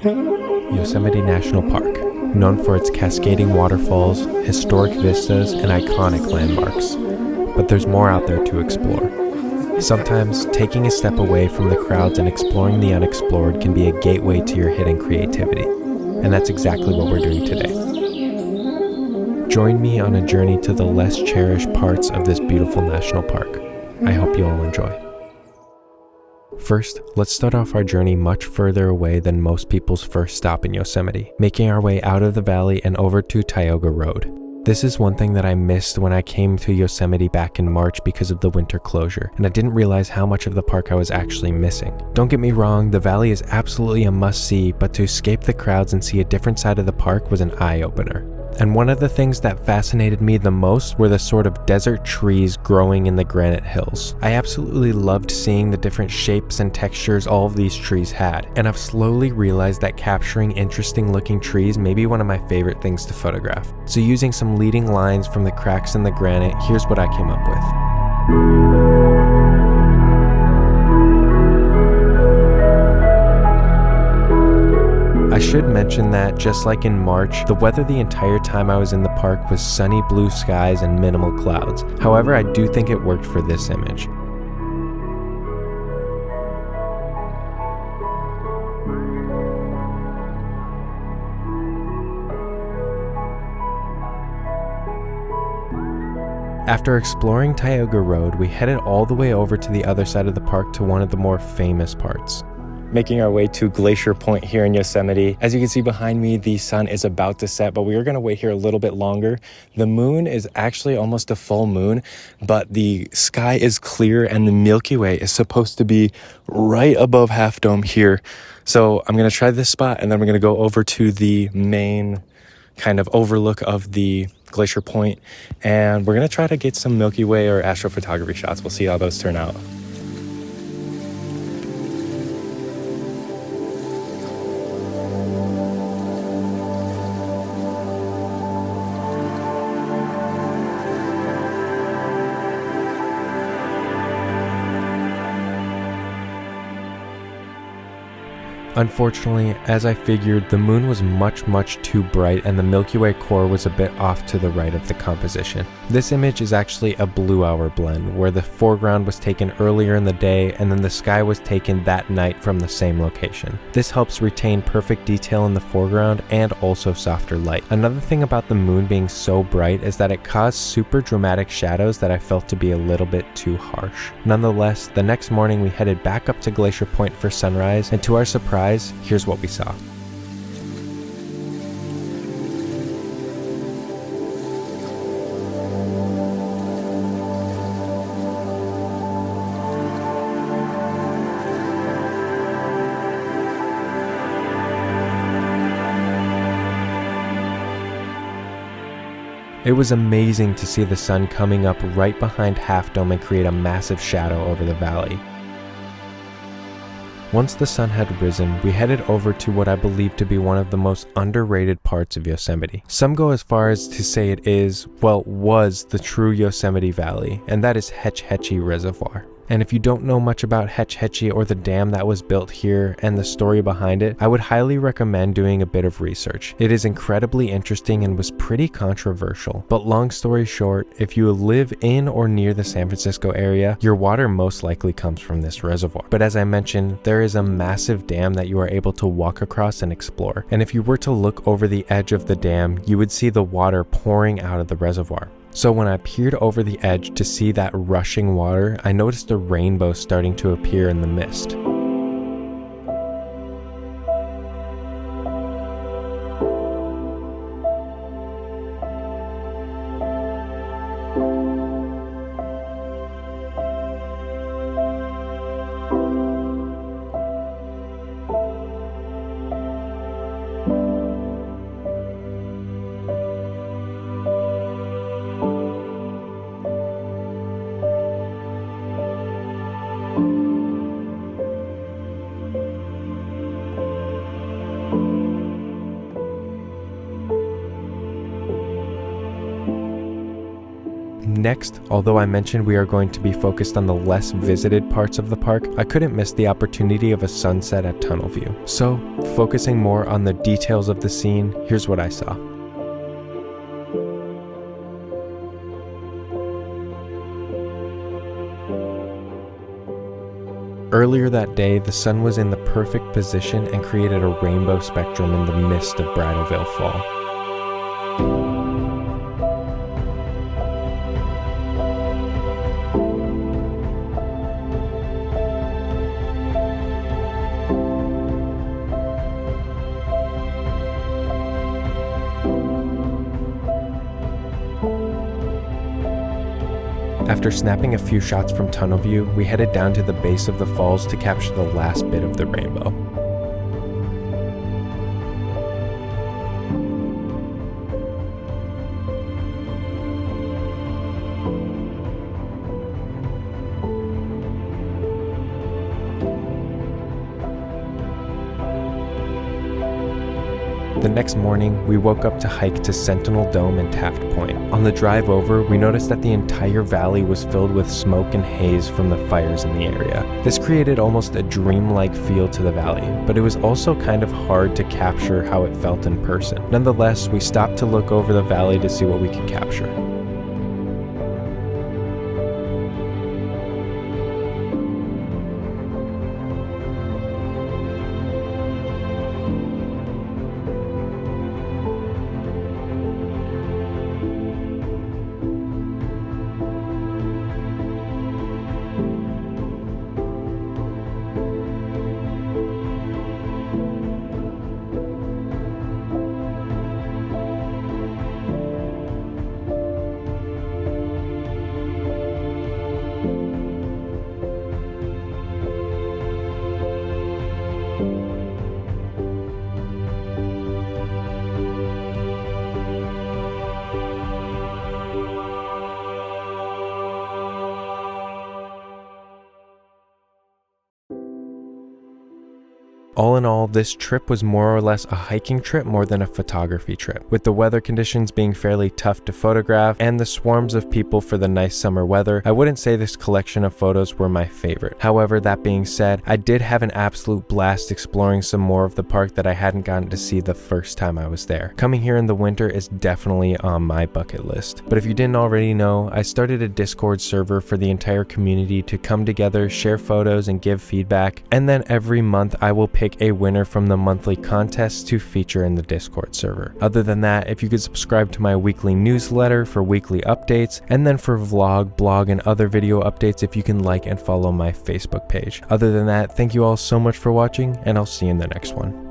Yosemite National Park, known for its cascading waterfalls, historic vistas, and iconic landmarks. But there's more out there to explore. Sometimes, taking a step away from the crowds and exploring the unexplored can be a gateway to your hidden creativity. And that's exactly what we're doing today. Join me on a journey to the less cherished parts of this beautiful national park. I hope you all enjoy. First, let's start off our journey much further away than most people's first stop in Yosemite, making our way out of the valley and over to Tioga Road. This is one thing that I missed when I came to Yosemite back in March because of the winter closure, and I didn't realize how much of the park I was actually missing. Don't get me wrong, the valley is absolutely a must-see, but to escape the crowds and see a different side of the park was an eye-opener. And one of the things that fascinated me the most were the sort of desert trees growing in the granite hills. I absolutely loved seeing the different shapes and textures all of these trees had, and I've slowly realized that capturing interesting looking trees may be one of my favorite things to photograph. So using some leading lines from the cracks in the granite, here's what I came up with. I should mention that, just like in March, the weather the entire time I was in the park was sunny blue skies and minimal clouds. However, I do think it worked for this image. After exploring Tioga Road, we headed all the way over to the other side of the park to one of the more famous parts. Making our way to Glacier Point here in Yosemite. As you can see behind me, the sun is about to set, but we are gonna wait here a little bit longer. The moon is actually almost a full moon, but the sky is clear and the Milky Way is supposed to be right above Half Dome here. So I'm gonna try this spot and then we're gonna go over to the main kind of overlook of the Glacier Point, and we're gonna try to get some Milky Way or astrophotography shots. We'll see how those turn out. Unfortunately, as I figured, the moon was much too bright and the Milky Way core was a bit off to the right of the composition. This image is actually a blue hour blend, where the foreground was taken earlier in the day and then the sky was taken that night from the same location. This helps retain perfect detail in the foreground and also softer light. Another thing about the moon being so bright is that it caused super dramatic shadows that I felt to be a little bit too harsh. Nonetheless, the next morning we headed back up to Glacier Point for sunrise, and to our surprise, here's what we saw. It was amazing to see the sun coming up right behind Half Dome and create a massive shadow over the valley. Once the sun had risen, we headed over to what I believe to be one of the most underrated parts of Yosemite. Some go as far as to say it is, well, was the true Yosemite Valley, and that is Hetchy Reservoir. And if you don't know much about Hetchy or the dam that was built here and the story behind it, I would highly recommend doing a bit of research. It is incredibly interesting and was pretty controversial. But long story short, if you live in or near the San Francisco area, your water most likely comes from this reservoir. But as I mentioned, there is a massive dam that you are able to walk across and explore. And if you were to look over the edge of the dam, you would see the water pouring out of the reservoir. So when I peered over the edge to see that rushing water, I noticed a rainbow starting to appear in the mist. Next, although I mentioned we are going to be focused on the less visited parts of the park, I couldn't miss the opportunity of a sunset at Tunnel View. So, focusing more on the details of the scene, here's what I saw. Earlier that day, the sun was in the perfect position and created a rainbow spectrum in the mist of Bridalveil Fall. After snapping a few shots from Tunnel View, we headed down to the base of the falls to capture the last bit of the rainbow. The next morning, we woke up to hike to Sentinel Dome and Taft Point. On the drive over, we noticed that the entire valley was filled with smoke and haze from the fires in the area. This created almost a dreamlike feel to the valley, but it was also kind of hard to capture how it felt in person. Nonetheless, we stopped to look over the valley to see what we could capture. All in all, this trip was more or less a hiking trip more than a photography trip, with the weather conditions being fairly tough to photograph and the swarms of people for the nice summer weather. I wouldn't say this collection of photos were my favorite. However, that being said, I did have an absolute blast exploring some more of the park that I hadn't gotten to see the first time I was there. Coming here in the winter is definitely on my bucket list. But if you didn't already know, I started a Discord server for the entire community to come together, share photos, and give feedback, and then every month I will pick a winner from the monthly contest to feature in the Discord server. Other than that, if you could subscribe to my weekly newsletter for weekly updates, and then for vlog, blog, and other video updates if you can like and follow my Facebook page. Other than that, thank you all so much for watching, and I'll see you in the next one.